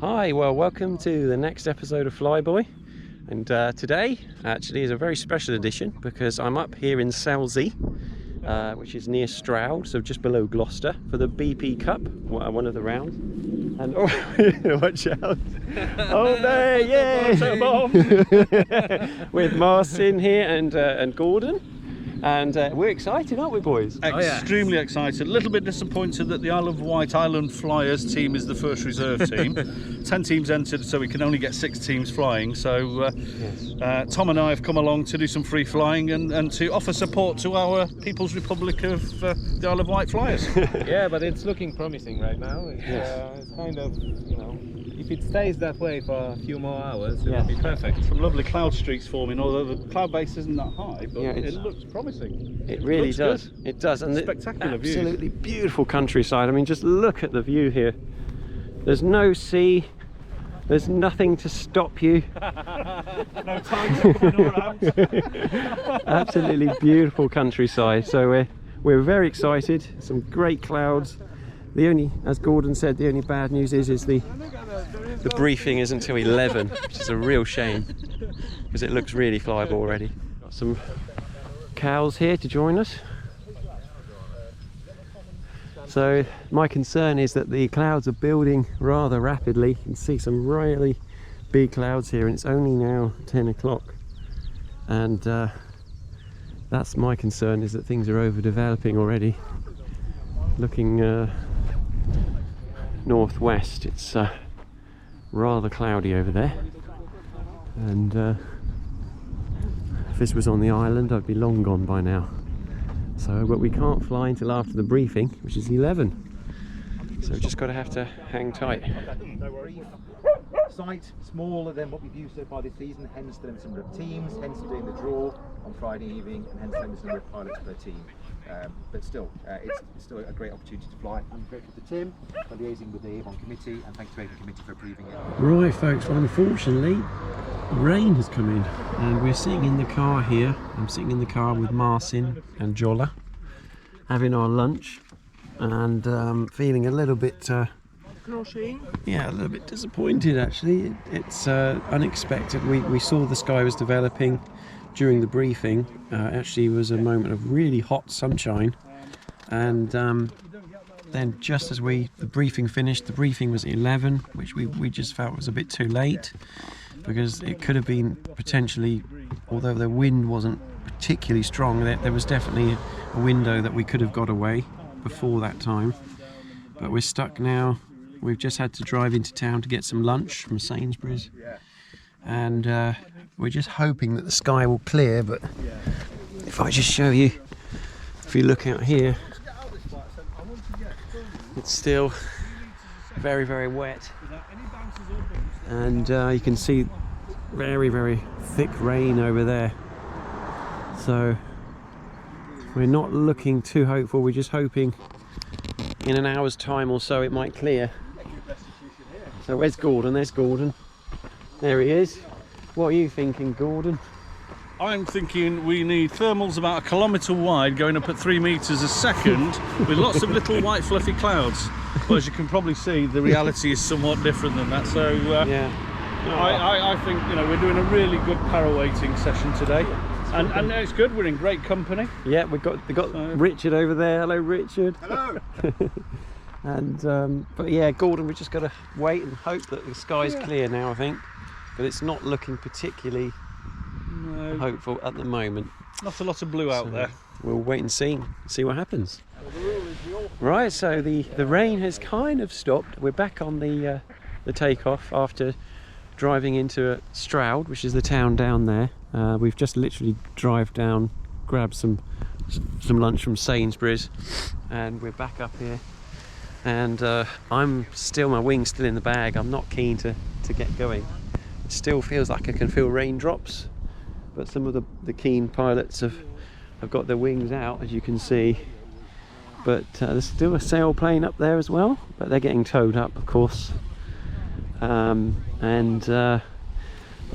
Hi, well, welcome to the next episode of Flyboy. And today actually is a very special edition because I'm up here in Selsley, which is near Stroud, so just below Gloucester, for the BP Cup, one of the rounds. And oh, watch out! Oh there, yeah! With Martin here and Gordon. And we're excited, aren't we, boys? Extremely excited. A little bit disappointed that the Isle of Wight Island Flyers team is the first reserve team. 10 teams entered, so we can only get 6 teams flying. So Tom and I have come along to do some free flying and to offer support to our People's Republic of the Isle of Wight Flyers. Yeah, but it's looking promising right now. It's kind of, if it stays that way for a few more hours, it'll be perfect. Some lovely cloud streaks forming, although the cloud base isn't that high, but it looks promising. It really does. Good. It does, and spectacular view. Absolutely beautiful countryside. I mean, just look at the view here. There's no sea. There's nothing to stop you. No tides coming around. Absolutely beautiful countryside. So we're very excited. Some great clouds. The only, as Gordon said, the only bad news is the briefing is until 11, which is a real shame because it looks really flyable already. Got some cows here to join us. So my concern is that the clouds are building rather rapidly. You can see some really big clouds here, and it's only now 10 o'clock, and that's my concern, is that things are overdeveloping already. Looking northwest, it's rather cloudy over there, and if this was on the island I'd be long gone by now. So, but we can't fly until after the briefing, which is 11, so we've just got to have to hang tight. No worries. Site smaller than what we've used so far this season, hence the limited number of teams, hence doing the draw on Friday evening, and hence the limited number of pilots per team. But still, it's still a great opportunity to fly. I'm grateful to Tim for liaising with the Avon committee, and thanks to the Avon committee for approving it. Right folks, well, unfortunately rain has come in and we're sitting in the car here. I'm sitting in the car with Marcin and Jolla having our lunch, and feeling a little bit a little bit disappointed actually. It's unexpected. We saw the sky was developing during the briefing. Actually was a moment of really hot sunshine, and then just as the briefing finished, the briefing was at 11, which we just felt was a bit too late, because it could have been potentially, although the wind wasn't particularly strong, there was definitely a window that we could have got away before that time. But we're stuck now. We've just had to drive into town to get some lunch from Sainsbury's, and we're just hoping that the sky will clear. But if I just show you, if you look out here, it's still very, very wet, and you can see very, very thick rain over there. So we're not looking too hopeful. We're just hoping in an hour's time or so it might clear. So where's Gordon? There's Gordon. There he is. What are you thinking, Gordon? I'm thinking we need thermals about 1 kilometre wide, going up at 3 metres a second, with lots of little white fluffy clouds. But as you can probably see, the reality is somewhat different than that. So I think we're doing a really good para-waiting session today, and it's good. We're in great company. Yeah, we've got Richard over there. Hello, Richard. Hello. And but yeah, Gordon, we've just got to wait and hope that the sky's clear now, I think, but it's not looking particularly hopeful at the moment. Not a lot of blue out there. We'll wait and see what happens. Right, so the rain has kind of stopped. We're back on the takeoff after driving into Stroud, which is the town down there. We've just literally drive down, grabbed some lunch from Sainsbury's, and we're back up here. And my wing's still in the bag. I'm not keen to get going. It still feels like I can feel raindrops, but some of the keen pilots have got their wings out, as you can see. But there's still a sailplane up there as well, but they're getting towed up, of course. It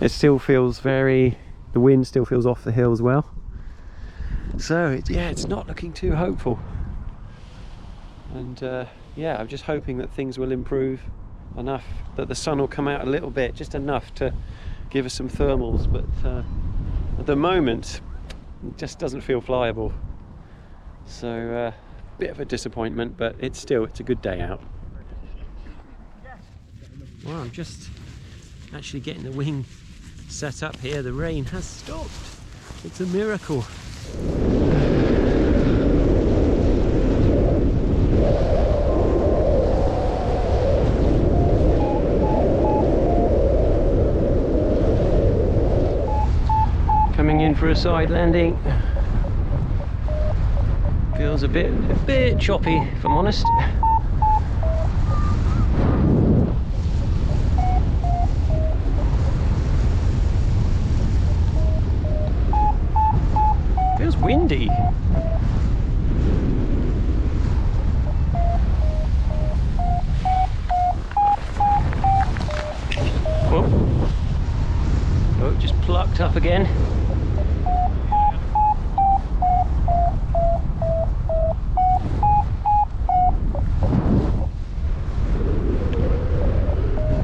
still feels the wind still feels off the hill as well. So it's not looking too hopeful. And I'm just hoping that things will improve enough that the sun will come out a little bit, just enough to give us some thermals, but at the moment it just doesn't feel flyable. So bit of a disappointment, but it's a good day out. Well, I'm just actually getting the wing set up here. The rain has stopped. It's a miracle. Coming in for a side landing. Feels a bit choppy, if I'm honest. Feels windy. Oh, just plucked up again.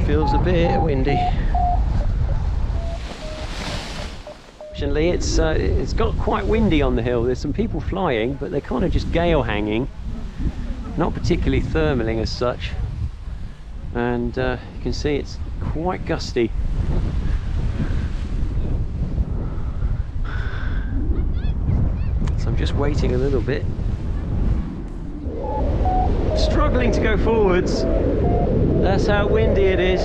Feels a bit windy. Fortunately, it's got quite windy on the hill. There's some people flying, but they're kind of just gale hanging, not particularly thermaling as such. And you can see it's quite gusty. So I'm just waiting a little bit. Struggling to go forwards. That's how windy it is.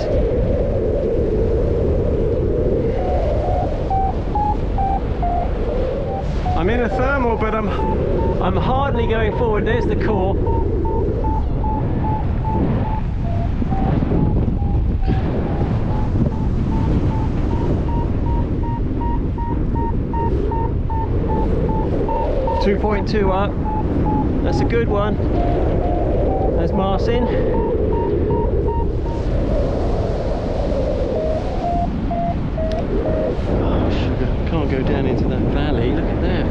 I'm in a thermal, but I'm hardly going forward. There's the core. .2 up. That's a good one. There's Marcin. Oh, sugar. Can't go down into that valley. Look at that.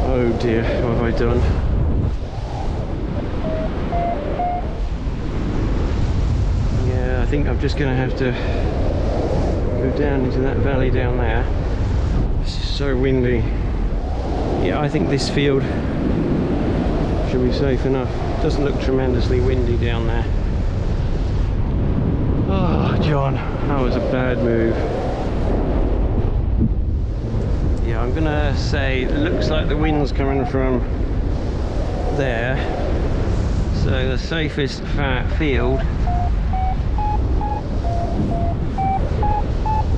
Oh dear, what have I done? Yeah, I think I'm just going to have to go down into that valley down there. It's just so windy. Yeah, I think this field should be safe enough. It doesn't look tremendously windy down there. Oh, John, that was a bad move. Yeah, I'm gonna say it looks like the wind's coming from there. So the safest field.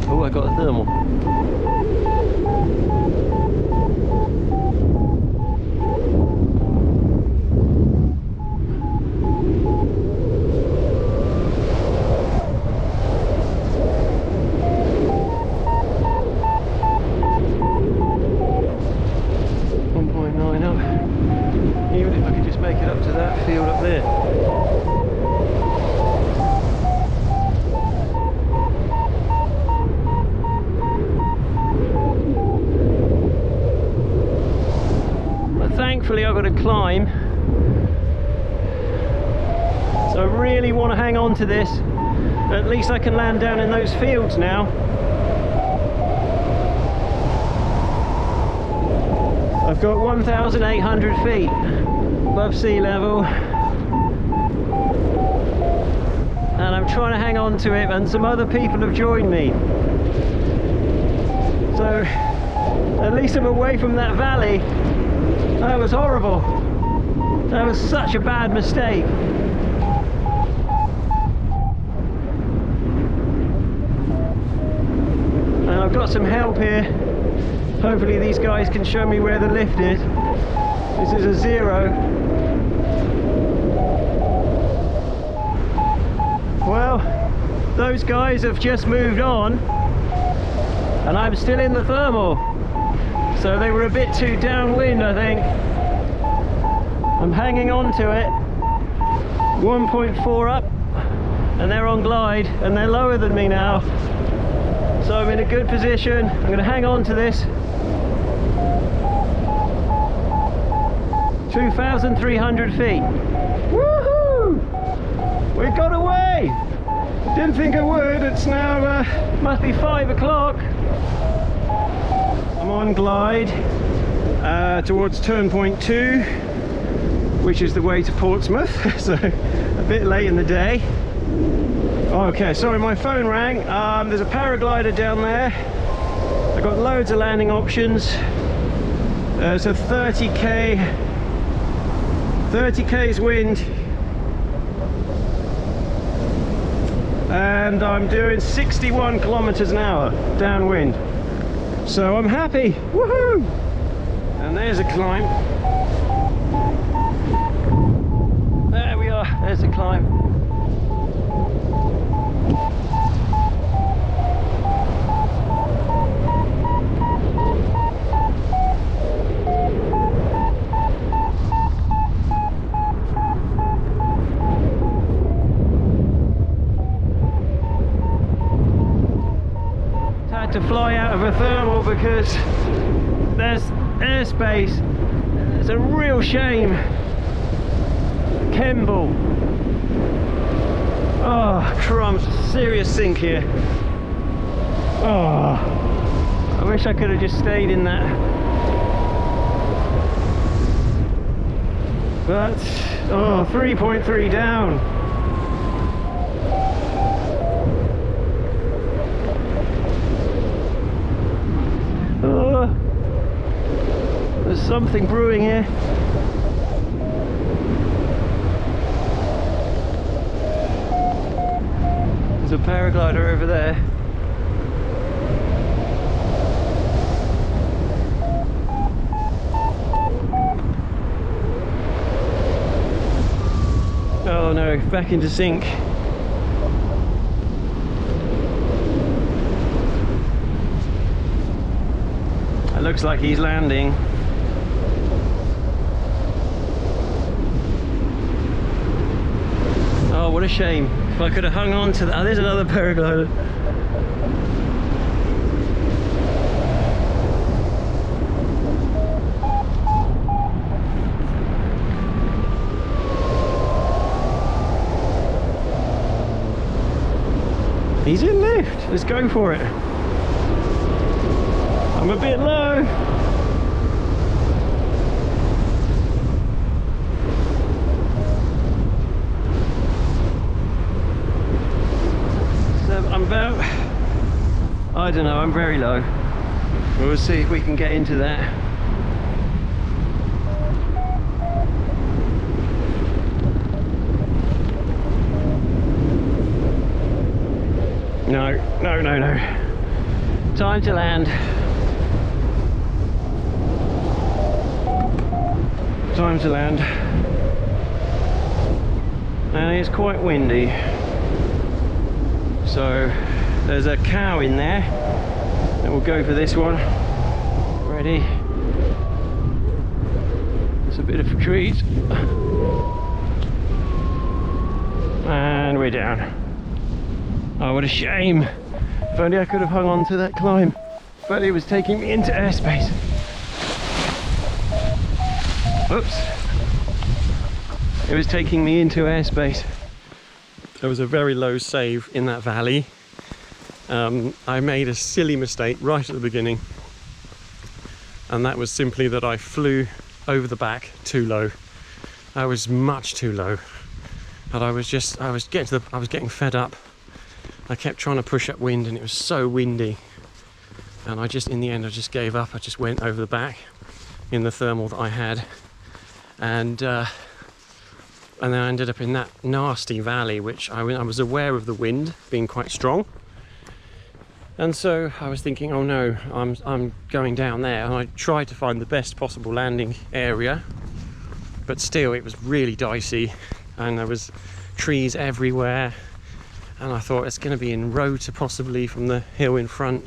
Oh, I got a thermal. Thankfully I've got to climb, so I really want to hang on to this. At least I can land down in those fields now. I've got 1,800 feet above sea level, and I'm trying to hang on to it, and some other people have joined me. So at least I'm away from that valley. That was horrible. That was such a bad mistake. And I've got some help here. Hopefully these guys can show me where the lift is. This is a 0. Well, those guys have just moved on, and I'm still in the thermal. So they were a bit too downwind, I think. I'm hanging on to it. 1.4 up, and they're on glide, and they're lower than me now. So I'm in a good position. I'm going to hang on to this. 2,300 feet. Woohoo! We got away! Didn't think I would. It's now, must be 5 o'clock. I'm on glide towards turn point 2, which is the way to Portsmouth, so a bit late in the day. Okay, sorry, my phone rang. There's a paraglider down there. I've got loads of landing options. It's a 30k's wind, and I'm doing 61 kilometers an hour downwind, so I'm happy. Woohoo! And there's a climb. There we are, there's a climb. To fly out of a thermal because there's airspace. It's a real shame. Kemble. Oh, crumbs. Serious sink here. Oh, I wish I could have just stayed in that. But, oh, 3.3 down. There's something brewing here. There's a paraglider over there. Oh no, back into sync. It looks like he's landing. Oh, what a shame. If I could have hung on to that. Oh, there's another paraglider. He's in lift. Let's go for it. I'm a bit low. So I'm about, I don't know, I'm very low. We'll see if we can get into that. No. Time to land. Time to land. And it's quite windy. So there's a cow in there. And we'll go for this one. Ready? It's a bit of a treat. And we're down. Oh, what a shame. If only I could have hung on to that climb. But it was taking me into airspace. Oops. It was taking me into airspace. There was a very low save in that valley. I made a silly mistake right at the beginning. And that was simply that I flew over the back too low. I was much too low. And I was getting fed up. I kept trying to push up wind and it was so windy. And in the end I just gave up. I just went over the back in the thermal that I had. And then I ended up in that nasty valley, which I was aware of the wind being quite strong. And so I was thinking, oh no, I'm going down there. And I tried to find the best possible landing area, but still it was really dicey and there was trees everywhere. And I thought it's going to be in rota possibly from the hill in front.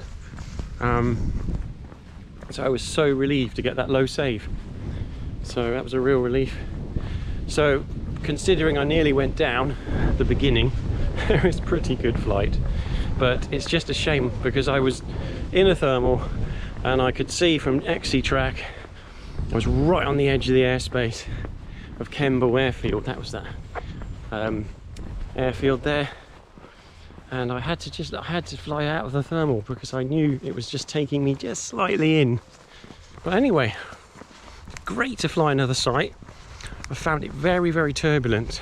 So I was so relieved to get that low save. So that was a real relief. So considering I nearly went down at the beginning, it was a pretty good flight. But it's just a shame because I was in a thermal and I could see from XC track I was right on the edge of the airspace of Kemble Airfield. That was that airfield there, and I had to fly out of the thermal because I knew it was just taking me just slightly in. But anyway, great to fly another site. I found it very, very turbulent.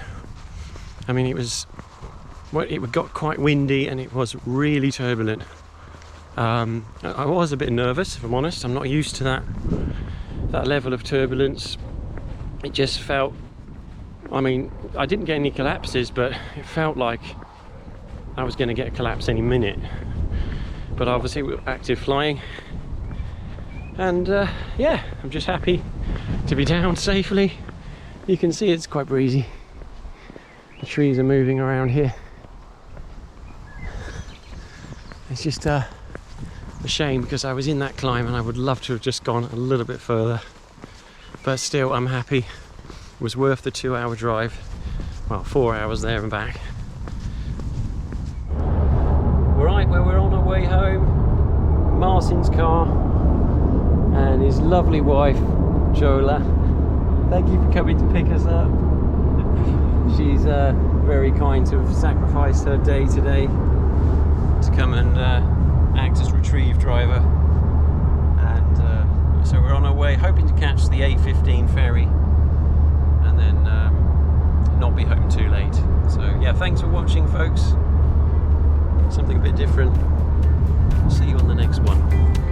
I mean, it got quite windy and it was really turbulent. I was a bit nervous, if I'm honest. I'm not used to that level of turbulence. It just felt, I mean, I didn't get any collapses, but it felt like I was going to get a collapse any minute. But obviously we were active flying, and yeah, I'm just happy to be down safely. You can see it's quite breezy. The trees are moving around here. It's just a shame because I was in that climb and I would love to have just gone a little bit further. But still, I'm happy. It was worth the 2-hour drive. Well, 4 hours there and back. Right, well, we're on our way home. Marcin's car and his lovely wife, Jola. Thank you for coming to pick us up. She's very kind to have sacrificed her day today to come and act as retrieve driver. And so we're on our way, hoping to catch the 8:15 ferry and then not be home too late. So yeah, thanks for watching, folks. Something a bit different. See you on the next one.